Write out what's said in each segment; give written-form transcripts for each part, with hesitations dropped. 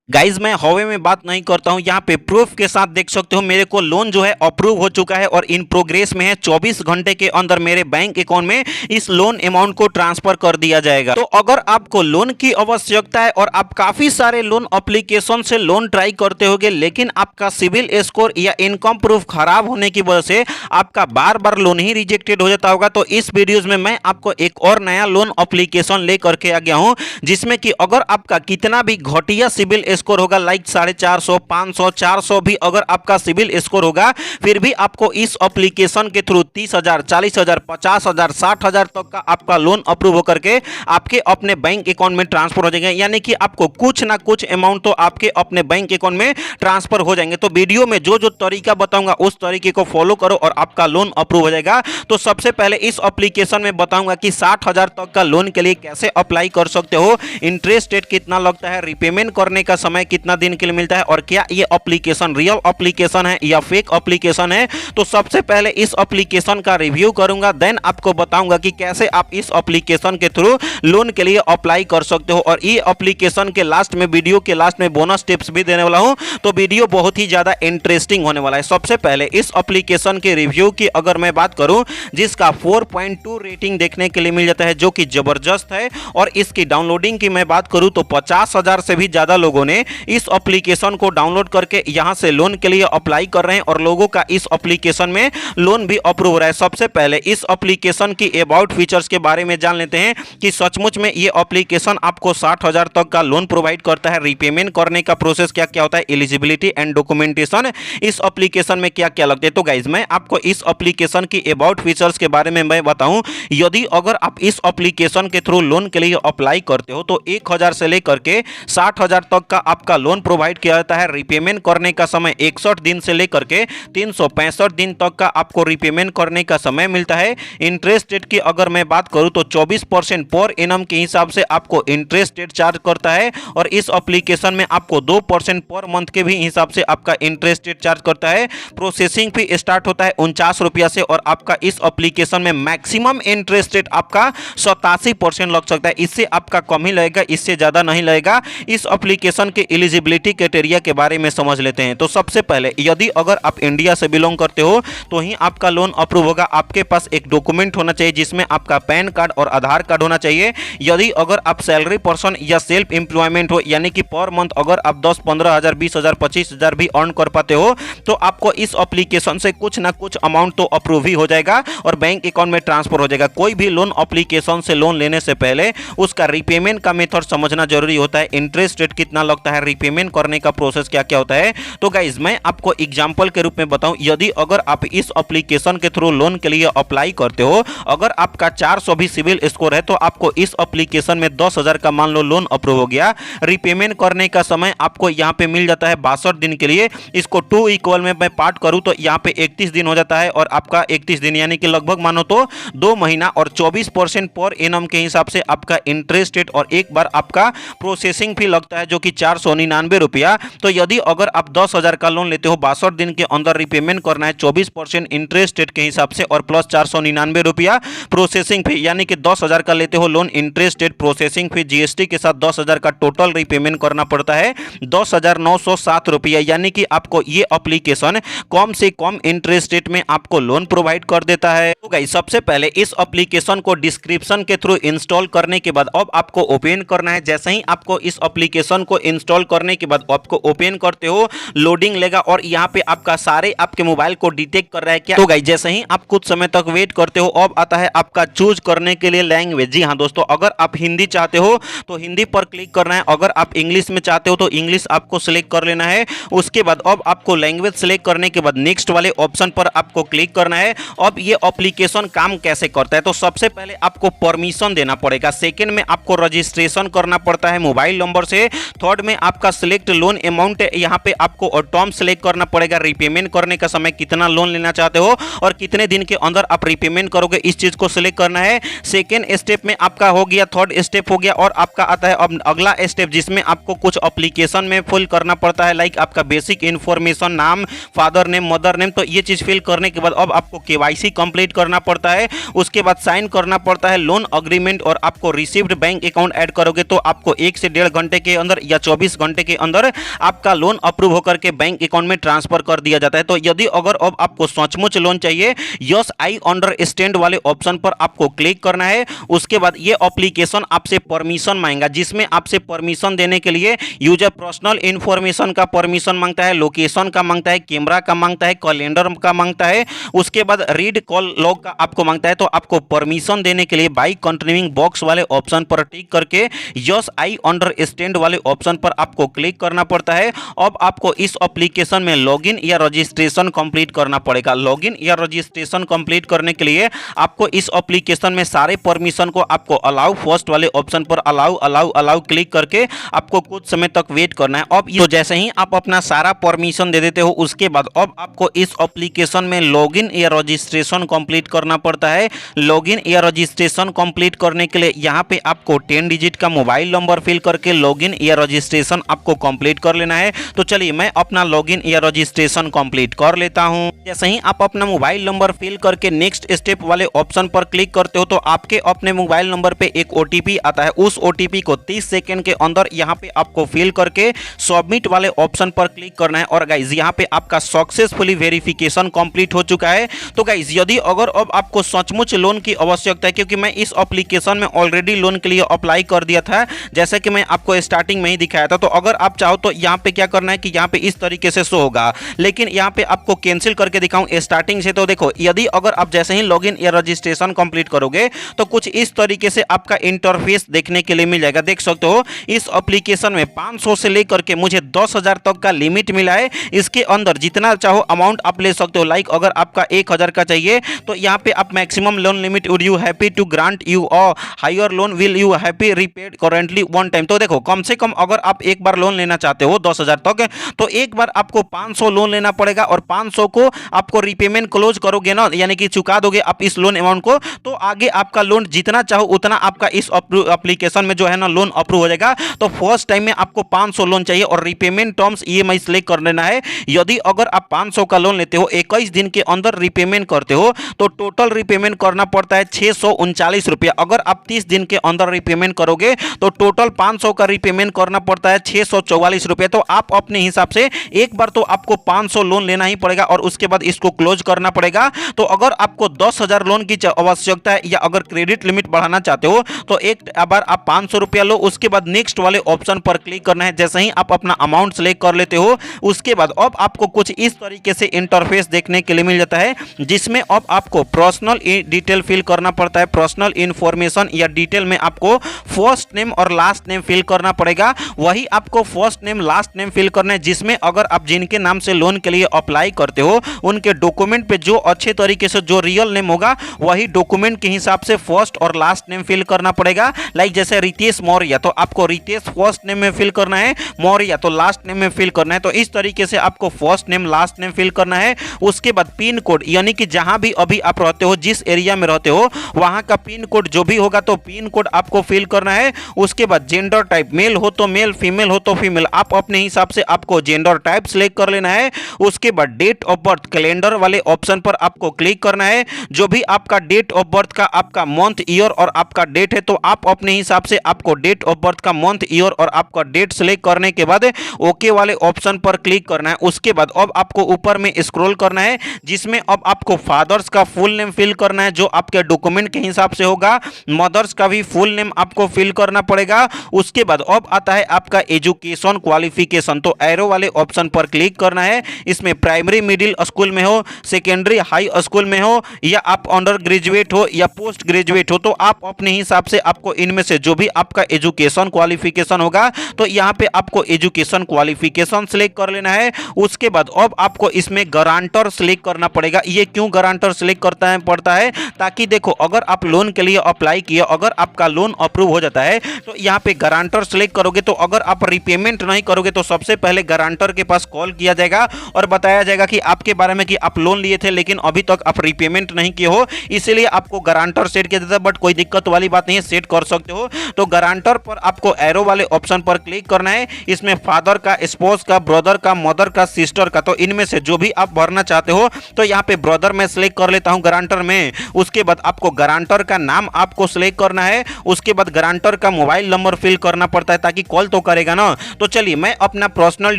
Guys मैं हवे में बात नहीं करता हूं, यहाँ पे प्रूफ के साथ देख सकते हो मेरे को लोन जो है अप्रूव हो चुका है और इन प्रोग्रेस में है। 24 घंटे के अंदर मेरे बैंक अकाउंट में इस लोन अमाउंट को ट्रांसफर कर दिया जाएगा। तो अगर आपको लोन की आवश्यकता है और आप काफी सारे लोन एप्लीकेशन से लोन ट्राई करते होगे, लेकिन आपका सिविल स्कोर या इनकम प्रूफ खराब होने की वजह से आपका बार बार लोन ही रिजेक्टेड हो जाता होगा, तो इस वीडियोज में मैं आपको एक और नया लोन एप्लीकेशन लेकर के आ गया हूं, जिसमें कि अगर आपका कितना भी घटिया सिविल स्कोर होगा, लाइक 450, 500, 400 भी अगर आपका सिविल स्कोर होगा, फिर भी आपको इस एप्लीकेशन के थ्रू 30,000, 40,000, 50,000, 60,000 तक का आपका लोन अप्रूव होकर के आपके अपने बैंक अकाउंट में ट्रांसफर हो जाएंगे। यानी कि आपको कुछ ना कुछ अमाउंट तो आपके अपने बैंक अकाउंट में ट्रांसफर हो जाएंगे। तो वीडियो में जो जो तरीका बताऊंगा उस तरीके को फॉलो करो और आपका लोन अप्रूव हो जाएगा। तो सबसे पहले इस एप्लीकेशन में बताऊंगा कि 60,000 तक का लोन के लिए कैसे अप्लाई कर सकते हो, इंटरेस्ट रेट कितना लगता है, रिपेमेंट करने का समय कितना दिन के लिए मिलता है, और क्या ये एप्लीकेशन रियल एप्लीकेशन है या फेक एप्लीकेशन है। तो सबसे पहले इस एप्लीकेशन का रिव्यू करूंगा, देन आपको बताऊंगा कि कैसे आप इस एप्लीकेशन के थ्रू लोन के लिए अप्लाई कर सकते हो। और ये एप्लीकेशन के लास्ट में, वीडियो के लास्ट में बोनस टिप्स भी देने वाला हूं, तो वीडियो बहुत ही ज्यादा इंटरेस्टिंग होने वाला है। सबसे पहले इस एप्लीकेशन के रिव्यू की अगर मैं बात करूं, जिसका 4.2 रेटिंग देखने के लिए मिल जाता है, जो कि जबरदस्त है। और इसकी डाउनलोडिंग की मैं बात करूं तो 50,000 से भी ज्यादा लोगों ने इस एप्लीकेशन को डाउनलोड करके यहां से लोन के लिए अप्लाई कर रहे हैं और लोगों का इस एप्लीकेशन में लोन भी अप्रूव हो रहा है। सबसे पहले इस एप्लीकेशन की अबाउट फीचर्स के बारे में जान लेते हैं कि सचमुच में ये एप्लीकेशन आपको 60,000 तक का लोन प्रोवाइड करता है। रिपेमेंट करने का प्रोसेस क्या क्या होता है, एलिजिबिलिटी एंड डॉक्यूमेंटेशन इस एप्लीकेशन में क्या क्या लगते हैं। तो गाइज मैं आपको इस एप्लीकेशन की अबाउट फीचर्स के बारे में मैं बताऊं, यदि अगर आप इस एप्लीकेशन के थ्रू लोन के लिए अप्लाई करते हो तो 1,000 से लेकर के 60,000 तक का आपका लोन प्रोवाइड किया जाता है। रिपेमेंट करने का समय 61 दिन से लेकर के 365 दिन तक का आपको रिपेमेंट करने का समय मिलता है। इंटरेस्ट रेट की अगर मैं बात करूं तो 24% पर एनम के हिसाब से आपको इंटरेस्ट रेट चार्ज करता है। और इस एप्लीकेशन में आपको 2% पर मंथ के भी हिसाब से आपका इंटरेस्ट रेट चार्ज करता है। प्रोसेसिंग फी स्टार्ट होता है 49 रुपया से, और आपका इस एप्लीकेशन में मैक्सिमम इंटरेस्ट रेट आपका 87% लग सकता है। इससे आपका कम ही लगेगा, इससे ज्यादा नहीं लगेगा। इस एप्लीकेशन के एलिजिबिलिटी क्राइटेरिया के बारे में समझ लेते हैं। तो सबसे पहले यदि अगर आप इंडिया से बिलोंग करते हो तो ही आपका लोन अप्रूव होगा। आपके पास एक डॉक्यूमेंट होना चाहिए जिसमें आपका पैन कार्ड और आधार कार्ड होना चाहिए। यदि अगर आप सैलरी पर्सन या सेल्फ एम्प्लॉयमेंट हो, यानी कि पर मंथ अगर आप 10, 15,000, 20,000, 25,000 भी अर्न कर पाते हो, तो आपको इस एप्लीकेशन से कुछ ना कुछ अमाउंट तो अप्रूव ही हो जाएगा और बैंक अकाउंट में ट्रांसफर हो जाएगा। कोई भी लोन एप्लीकेशन से लोन लेने से पहले उसका रिपेमेंट का मेथड समझना जरूरी होता है, इंटरेस्ट रेट कितना लगता है, रिपेमेंट करने का प्रोसेस क्या क्या होता है। तो गाइज मैं आपको एग्जांपल के रूप में बताऊं, यदि अगर आप इस एप्लीकेशन के थ्रू लोन के लिए अप्लाई करते हो, अगर आपका 400 भी सिविल स्कोर है, तो आपको इस एप्लीकेशन में 10,000 का मान लो लोन अप्रूव हो गया। रिपेमेंट करने का समय आपको यहां पे मिल जाता है 62 दिन के लिए। इसको 2 इक्वल में मैं पार्ट करूं तो यहां पे 31 दिन हो जाता है, और आपका 31 दिन यानी कि लगभग मानो तो 2 महीना, और 24% पर एनम के हिसाब से आपका इंटरेस्ट रेट, और एक बार आपका प्रोसेसिंग फी लगता है जो कि 499 रुपया। तो यदि अगर आप 10,000 का लोन लेते हो, 62 दिन के अंदर रिपेमेंट करना है 24% इंटरेस्ट रेट के हिसाब से, और प्लस 499 रुपया प्रोसेसिंग फी, यानी कि 10,000 का लेते हो loan, interest rate, processing fee, GST के साथ 10,000 का टोटल रिपेमेंट करना पड़ता है 10,907 रुपया। यानी कि आपको ये एप्लीकेशन कम से कम इंटरेस्ट रेट में आपको लोन प्रोवाइड कर देता है। तो गाइस सबसे पहले इस एप्लीकेशन को डिस्क्रिप्शन के थ्रू इंस्टॉल करने के बाद अब आपको ओपन करना है। जैसे ही आपको इस एप्लीकेशन को इंस्टॉल करने के बाद आपको ओपन करते हो, लोडिंग लेगा और यहाँ पे आपका सारे आपके मोबाइल को डिटेक्ट कर रहा है क्या। तो गाइस जैसे ही आप कुछ समय तक वेट करते हो, अब आता है आपका चूज करने के लिए लैंग्वेज। जी हाँ दोस्तों, अगर आप हिंदी चाहते हो तो हिंदी पर क्लिक करना है, अगर आप इंग्लिश में चाहते हो तो इंग्लिश आपको सिलेक्ट कर लेना है। उसके बाद अब आपको लैंग्वेज सिलेक्ट करने के बाद नेक्स्ट वाले ऑप्शन पर आपको क्लिक करना है। अब ये एप्लीकेशन काम कैसे करता है, तो सबसे पहले आपको परमिशन देना पड़ेगा। सेकंड में आपको रजिस्ट्रेशन करना पड़ता है मोबाइल नंबर से। थर्ड में आपका सिलेक्ट लोन अमाउंट, यहाँ पे आपको टर्म सिलेक्ट करना पड़ेगा। रिपेमेंट करने का समय कितना लोन लेना चाहते हो और कितने दिन के अंदर आप रिपेमेंट करोगे, इस चीज को सिलेक्ट करना है। सेकेंड स्टेप में आपका हो गया, थर्ड स्टेप हो गया, और आपका आता है अब अगला स्टेप जिसमें आपको कुछ एप्लीकेशन में फिल करना पड़ता है, लाइक आपका बेसिक इन्फॉर्मेशन, नाम, फादर नेम, मदर नेम। तो ये चीज फिल करने के बाद अब आपको केवाईसी कंप्लीट करना पड़ता है। उसके बाद साइन करना पड़ता है लोन अग्रीमेंट, और आपको रिसीव्ड बैंक अकाउंट ऐड करोगे तो आपको 1 से 1.5 घंटे के अंदर या 24 घंटे के अंदर आपका लोन अप्रूव होकर के बैंक अकाउंट में ट्रांसफर कर दिया जाता है। तो यदि अगर अब आपको सचमुच लोन चाहिए, यस आई अंडरस्टैंड वाले ऑप्शन पर आपको क्लिक करना है। उसके बाद ये एप्लीकेशन आपसे परमिशन मांगेगा, जिसमें आपसे परमिशन देने के लिए यूजर पर्सनल इंफॉर्मेशन का परमिशन मांगता है, लोकेशन का मांगता है, कैमरा का मांगता है, कैलेंडर का मांगता है, उसके बाद रीड कॉल लॉग का आपको मांगता है। तो आपको परमिशन देने के लिए बाई कंटिन्यूइंग बॉक्स वाले ऑप्शन पर टिक करके यस आई अंडरस्टैंड वाले ऑप्शन पर आपको क्लिक करना पड़ता है। अब आपको इस एप्लीकेशन में लॉगिन या रजिस्ट्रेशन कंप्लीट करना पड़ेगा। लॉगिन या रजिस्ट्रेशन कंप्लीट करने के लिए आपको इस एप्लीकेशन में सारे परमिशन को आपको अलाउ फर्स्ट वाले ऑप्शन पर अलाउ अलाउ अलाउ क्लिक करके आपको कुछ समय तक वेट करना है। अब तो जैसे ही आप अपना सारा परमिशन दे देते हो, उसके बाद अब आपको इस एप्लीकेशन में लॉगिन या रजिस्ट्रेशन कंप्लीट करना पड़ता है। लॉगिन या रजिस्ट्रेशन कंप्लीट करने के लिए यहाँ पे आपको 10 डिजिट का मोबाइल नंबर फिल करके लॉगिन या रजिस्ट्रेशन आपको कंप्लीट कर लेना है। तो चलिए मैं अपना लॉगिन या रजिस्ट्रेशन कंप्लीट कर लेता हूँ। जैसे ही आप अपना मोबाइल नंबर फिल करके नेक्स्ट स्टेप वाले ऑप्शन पर क्लिक करते हो तो आपके अपने मोबाइल नंबर पे एक ओटीपी आता है। उस ओटीपी को 30 सेकंड के अंदर यहाँ पे आपको फिल करके सबमिट वाले ऑप्शन पर क्लिक करना है। और गाइज यहाँ पे आपका सक्सेसफुली वेरिफिकेशन कंप्लीट हो चुका है। तो गाइज यदि अगर अब आपको सचमुच लोन की आवश्यकता है, क्योंकि मैं इस एप्लीकेशन में ऑलरेडी लोन के लिए अप्लाई कर दिया था, जैसे कि मैं आपको स्टार्टिंग में ही दिखाया था। तो अगर आप चाहो तो यहाँ पे क्या करना है कि यहाँ पे इस तरीके से शो होगा, लेकिन यहाँ पे आपको कैंसिल करके दिखाऊं स्टार्टिंग से। तो देखो, यदि अगर आप जैसे ही लॉगिन या रजिस्ट्रेशन कंप्लीट करोगे तो कुछ इस तरीके से आपका इंटरफेस देखने के लिए मिल जाएगा। देख सकते हो इस एप्लीकेशन में 500 से लेकर के मुझे 10,000 तक का लिमिट मिला है। इसके अंदर जितना चाहो अमाउंट आप ले सकते हो। लाइक अगर आपका 1,000 का चाहिए तो यहाँ पे आप maximum loan limit would you happy to grant you और higher loan will you happy repaid currently one time. तो देखो, कम से कम अगर आप एक बार लोन लेना चाहते हो 10,000 तक, तो एक बार आपको 500 लोन लेना पड़ेगा और 500 को आपको रीपेमेंट क्लोज करोगे ना, यानी कि चुका दोगे आप इस लोन अमाउंट को, तो आगे आपका लोन जितना चाहो उतना आपका इस एप्लीकेशन में जो है ना लोन अप्रूव हो जाएगा। तो फर्स्ट टाइम में आपको 500 लोन चाहिए और रीपेमेंट टर्म्स ईएमआई सिलेक्ट कर लेना है। यदि अगर आप 500 का लोन लेते हो, 21 दिन के अंदर रीपेमेंट करते हो, तो टोटल रीपेमेंट करना पड़ता है 639 रुपया। अगर आप 30 दिन के अंदर रीपेमेंट करोगे तो टोटल 500 का रीपेमेंट करना पड़ता है 644 रुपये। तो आप अपने हिसाब से एक बार तो आपको 500 लोन लेना ही पड़ेगा और उसके बाद इसको क्लोज करना पड़ेगा। तो अगर आपको 10,000 लोन की आवश्यकता है या अगर क्रेडिट लिमिट बढ़ाना चाहते हो तो एक बार आप 500 रुपया लो, उसके बाद नेक्स्ट वाले ऑप्शन पर क्लिक करना है। जैसे ही आप अपना अमाउंट सेलेक्ट कर लेते हो, उसके बाद अब आपको कुछ इस तरीके से इंटरफेस देखने के लिए मिल जाता है, जिसमें अब आपको पर्सनल डिटेल फिल करना पड़ता है। पर्सनल इंफॉर्मेशन या डिटेल में आपको फर्स्ट नेम और लास्ट नेम फिल करना पड़ेगा। वही आपको first name last name fill करना है, जिसमें अगर आप जिनके नाम से लोन के लिए अप्लाई करते हो उनके डॉक्यूमेंट पे जो अच्छे तरीके से जो रियल नेम होगा वही डॉक्यूमेंट के हिसाब से फर्स्ट और लास्ट नेम फिल करना पड़ेगा। लाइक जैसे रितेश मौर्य, तो आपको रितेश फर्स्ट नेम में फिल करना है, मौर्य तो लास्ट नेम में फिल करना है। तो इस तरीके से आपको first name last name fill करना है। उसके बाद पिन कोड, यानी कि जहां भी अभी आप रहते हो, जिस एरिया में रहते हो वहां का पिन कोड जो भी होगा तो पिन कोड आपको फिल करना है। उसके बाद जेंडर टाइप, मेल हो तो मेल, फीमेल हो तो फीमेल, आप अपने हिसाब से आपको जेंडर टाइप सिलेक्ट कर लेना है। उसके बाद डेट ऑफ बर्थ, कैलेंडर वाले ऑप्शन पर आपको क्लिक करना है। जो भी आपका डेट ऑफ बर्थ का आपका मंथ ईयर और आपका डेट है, तो आप अपने हिसाब से आपको डेट ऑफ बर्थ का मंथ ईयर और आपका डेट सिलेक्ट करने के बाद ओके वाले ऑप्शन पर क्लिक करना है। उसके बाद अब आपको ऊपर में स्क्रॉल करना है, जिसमें अब आपको फादर्स का फुल नेम फिल करना है जो आपके डॉक्यूमेंट के हिसाब से होगा। मदर्स का भी फुल नेम आपको फिल करना पड़ेगा। उसके बाद अब आता है आपका एजुकेशन क्वालिफिकेशन, तो एरो वाले ऑप्शन पर क्लिक करना है। इसमें प्राइमरी मिडिल स्कूल में हो, सेकेंडरी हाई स्कूल में हो, या आप अंडर ग्रेजुएट हो या पोस्ट ग्रेजुएट हो, तो आप अपने हिसाब से आपको इनमें से जो भी आपका एजुकेशन क्वालिफिकेशन होगा तो यहाँ पे आपको एजुकेशन क्वालिफिकेशन सिलेक्ट कर लेना है। उसके बाद अब आपको इसमें गारंटर सिलेक्ट करना पड़ेगा। ये क्यों गारंटर सिलेक्ट पड़ता है, ताकि देखो अगर आप लोन के लिए अप्लाई किए, अगर आपका लोन अप्रूव हो जाता है तो यहाँ पे गारंटर सिलेक्ट करोगे, तो अगर आप रिपेमेंट नहीं करोगे तो सबसे पहले गारंटर के पास कॉल किया जाएगा और बताया जाएगा कि आपके बारे में कि आप लोन लिए थे लेकिन अभी तक आप रिपेमेंट नहीं किए हो, इसलिए आपको गारंटर सेट किया जाता है। बट कोई दिक्कत वाली बात नहीं है, सेट कर सकते हो। तो गारंटर पर आपको एरो वाले ऑप्शन पर क्लिक करना है। इसमें फादर का, स्पाउस का, ब्रदर का, मदर का, सिस्टर का, तो इनमें से जो भी आप भरना चाहते हो, तो यहाँ पे ब्रदर में सिलेक्ट कर लेता हूँ गारंटर में। उसके बाद आपको गारंटर का नाम आपको सिलेक्ट करना है। उसके बाद गारंटर का मोबाइल नंबर फिल करना पड़ता है ताकि कॉल तो करेगा ना। तो चलिए मैं अपना पर्सनल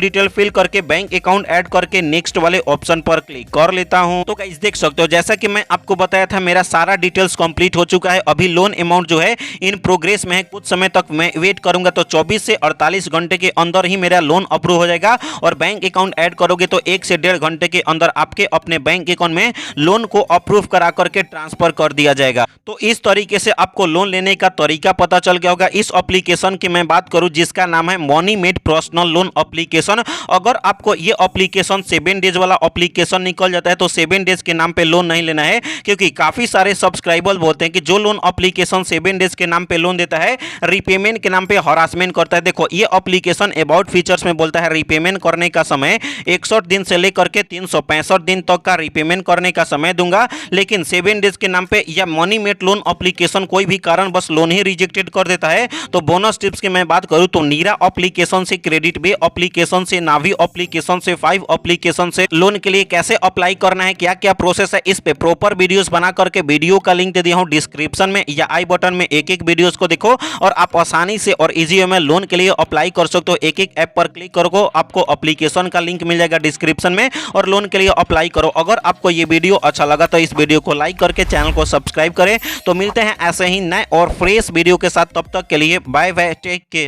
डिटेल फिल करके बैंक अकाउंट ऐड करके नेक्स्ट वाले ऑप्शन पर क्लिक कर लेता हूं। तो गाइस देख सकते हो जैसा कि मैं आपको बताया था मेरा सारा डिटेल्स कंप्लीट हो चुका है। अभी लोन अमाउंट जो है इन प्रोग्रेस में है, कुछ समय तक मैं वेट करूंगा तो 24 से 48 घंटे के अंदर ही मेरा लोन अप्रूव हो जाएगा। और बैंक अकाउंट ऐड करोगे तो 1 से 1.5 घंटे के अंदर आपके अपने बैंक अकाउंट में लोन को अप्रूव करा करके ट्रांसफर कर दिया जाएगा। तो इस तरीके से आपको लोन लेने का तरीका पता चल गया होगा। इस एप्लीकेशन की मैं बात करूं जिसका नाम है money made personal loan application. अगर आपको ये एप्लीकेशन 7 डेज वाला एप्लीकेशन निकल जाता है तो 7 डेज के नाम पे लोन नहीं लेना है, क्योंकि काफी सारे सब्सक्राइबर बोलते हैं कि जो लोन एप्लीकेशन 7 डेज के नाम पे लोन देता है रीपेमेंट के नाम पे हरासमेंट करता है। देखो ये एप्लीकेशन अबाउट फीचर्स में बोलता है रीपेमेंट करने का समय 61 दिन से लेकर के 365 दिन तक का रीपेमेंट करने का समय दूंगा, लेकिन 7 डेज के नाम पे या मनी मेड लोन एप्लीकेशन कोई भी कारण बस लोन ही रिजेक्टेड कर देता है। तो बोनस टिप्स की मैं बात करूं तो नीरा एप्लीकेशन से, क्रेडिट बे एप्लीकेशन से, नावी एप्लीकेशन से, 5 एप्लीकेशन से लोन के लिए कैसे अप्लाई करना है, क्या क्या प्रोसेस है, इस पे प्रॉपर वीडियोस बना करके वीडियो का लिंक दे दिया हूं डिस्क्रिप्शन में या आई बटन में। एक एक वीडियोस को देखो और आप आसानी से और इजी वे में लोन के लिए अप्लाई कर सकते हो। एक एक ऐप पर क्लिक करो, आपको एप्लीकेशन का लिंक मिल जाएगा डिस्क्रिप्शन में और लोन के लिए अप्लाई करो। अगर आपको ये वीडियो अच्छा लगा तो इस वीडियो को लाइक करके चैनल को सब्सक्राइब करें। तो मिलते हैं ऐसे ही नए और फ्रेश वीडियो के साथ, तब तक के लिए बाय बाय, टेक केयर।